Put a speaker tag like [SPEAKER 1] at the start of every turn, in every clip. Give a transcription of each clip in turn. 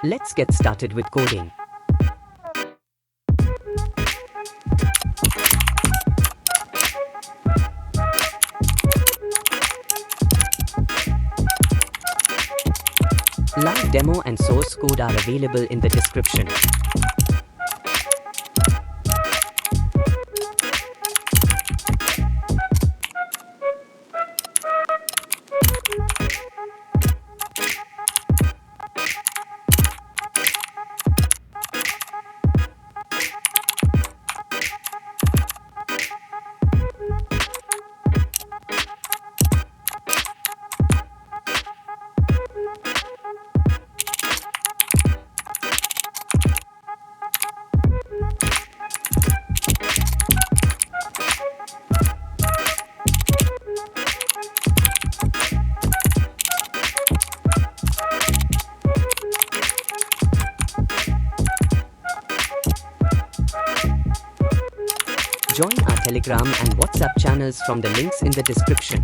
[SPEAKER 1] Let's get started with coding. Live demo and source code are available in the description. Join our Telegram and WhatsApp channels from the links in the description.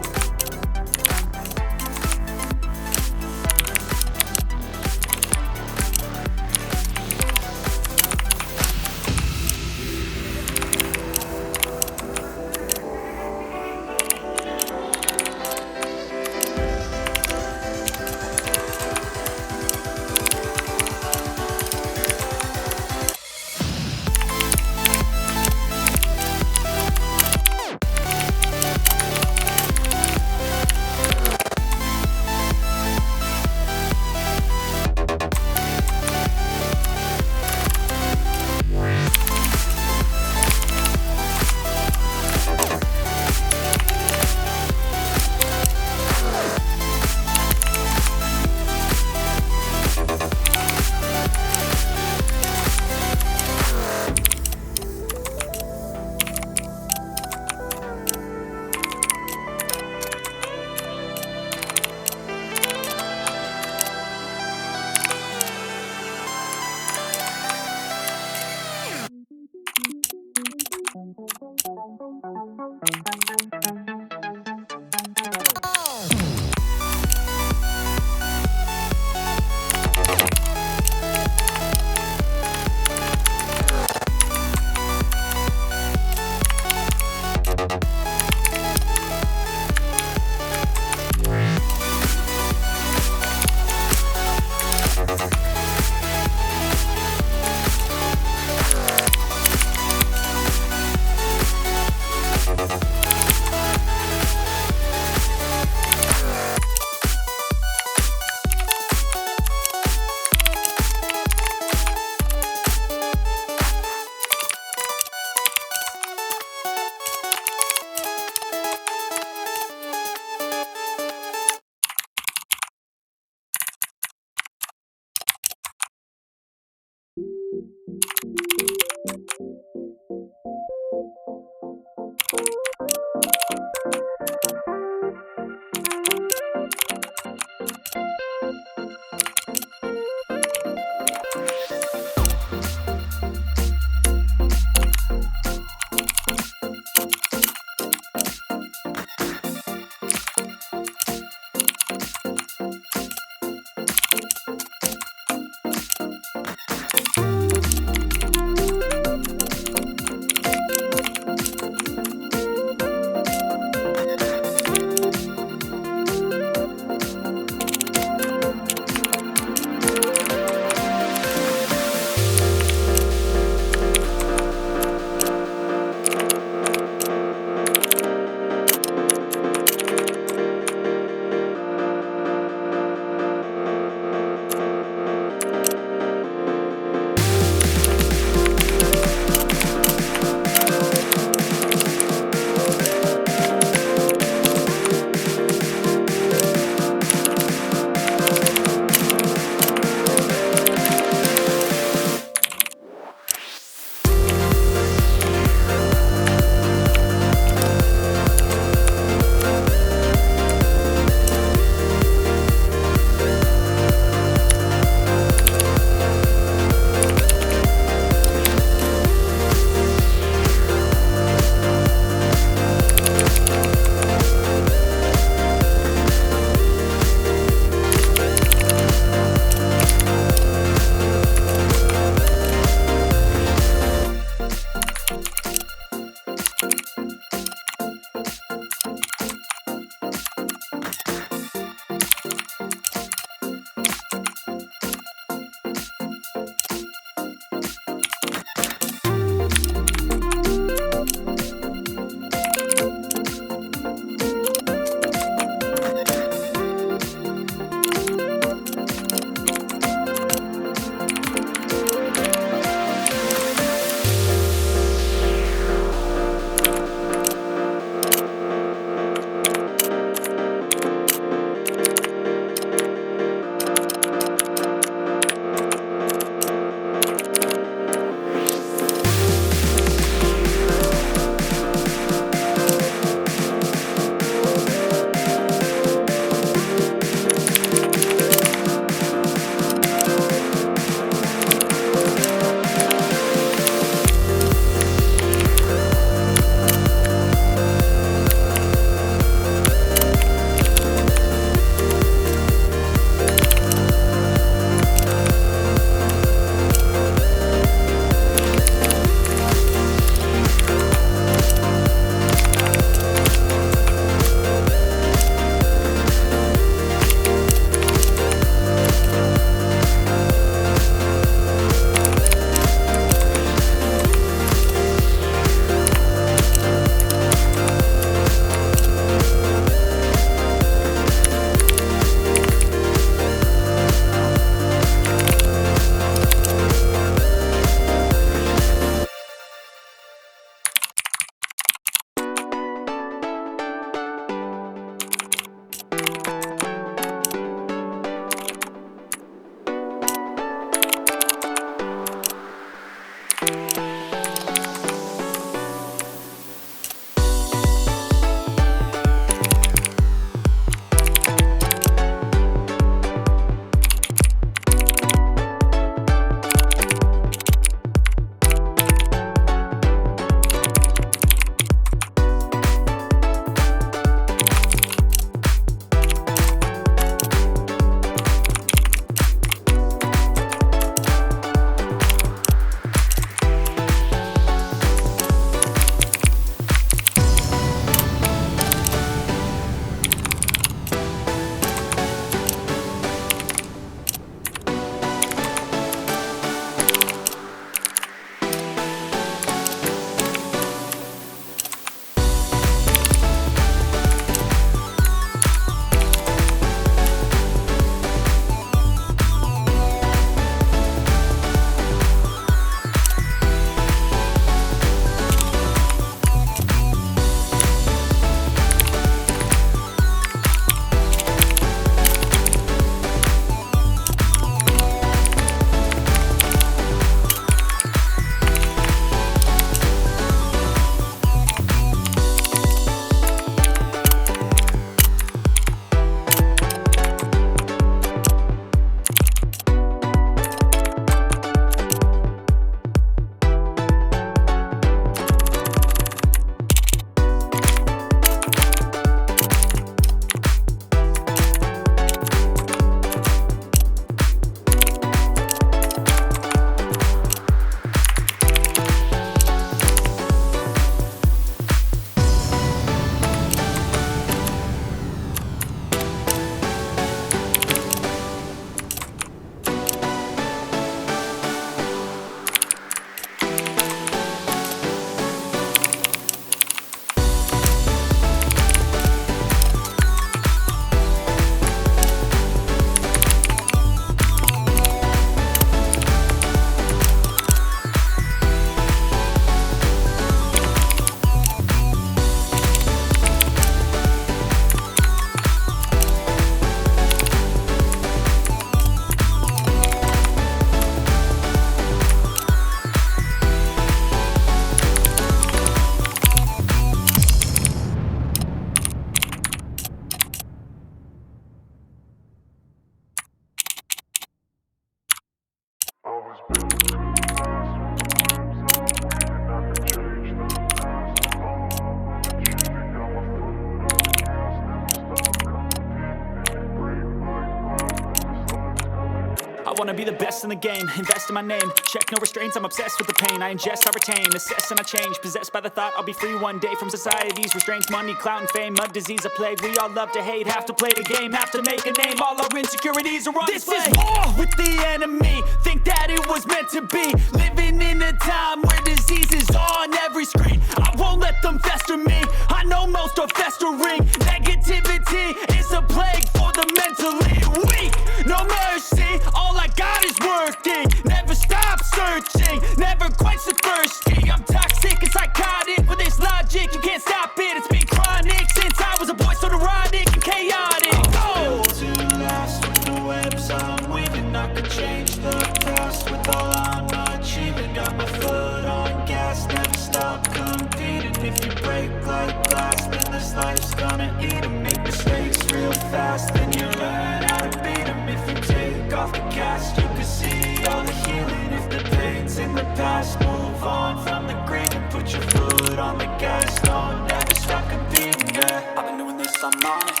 [SPEAKER 2] wanna be the best in the game, invest in my name, check no restraints, I'm obsessed with the pain. I ingest, I retain, assess and I change, possessed by the thought I'll be free one day from society's restraints. Money, clout and fame, mud, disease, a plague. We all love to hate, have to play the game, have to make a name. All our insecurities are on display. This is war with the enemy, think that it was meant to be. Living in a time where disease is on every screen. I won't let them fester me, I know most are festering. Negativity is a plague for the mentally weak. No mercy, all I got is working. Never stop searching, never quench the thirsty. I'm toxic and psychotic with this logic, you can't stop it. It's been chronic since I was a boy, so neurotic and chaotic.
[SPEAKER 3] I'm built to last with the webs I'm weaving. I could change the past with all I'm achieving. Got my foot on gas, never stop competing. If you break like glass, then this life's gonna eat 'em. Make mistakes real fast, then you learn how to beat 'em. If you take off the cast, you can see all the healing. If the pain's in the past, move on from the grave and put your foot on the gas. Don't never stop competing, yeah. I've been doing this, I'm on it.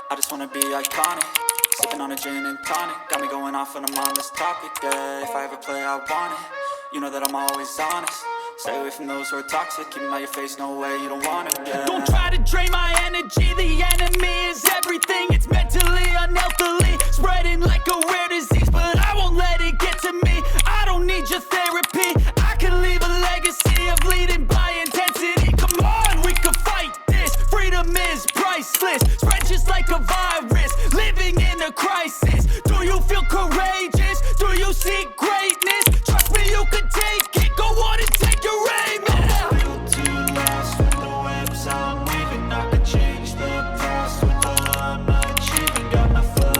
[SPEAKER 3] I just wanna be iconic. Sipping on a gin and tonic, got me going off when I'm on this topic, yeah. If I ever play, I want it. You know that I'm always honest. Stay away from those who are toxic. Keep them out your face, no way, you don't want it, yeah. Don't try to drain my energy. The enemy is everything. It's mentally, unhealthily spreading like a rare disease, but I won't let it get to me. I don't need your therapy. I can leave a legacy of leading by intensity. Come on, we can fight this. Freedom is priceless. Spread just like a virus. Living in a crisis. Do you feel courageous? Do you seek greatness? Trust me, you can take it. Go on and take your aim. I'm built to last with the webs I'm weaving. I could change the past with all I'm achieving. Got my foot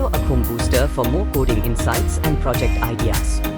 [SPEAKER 1] Follow Akhum Booster for more coding insights and project ideas.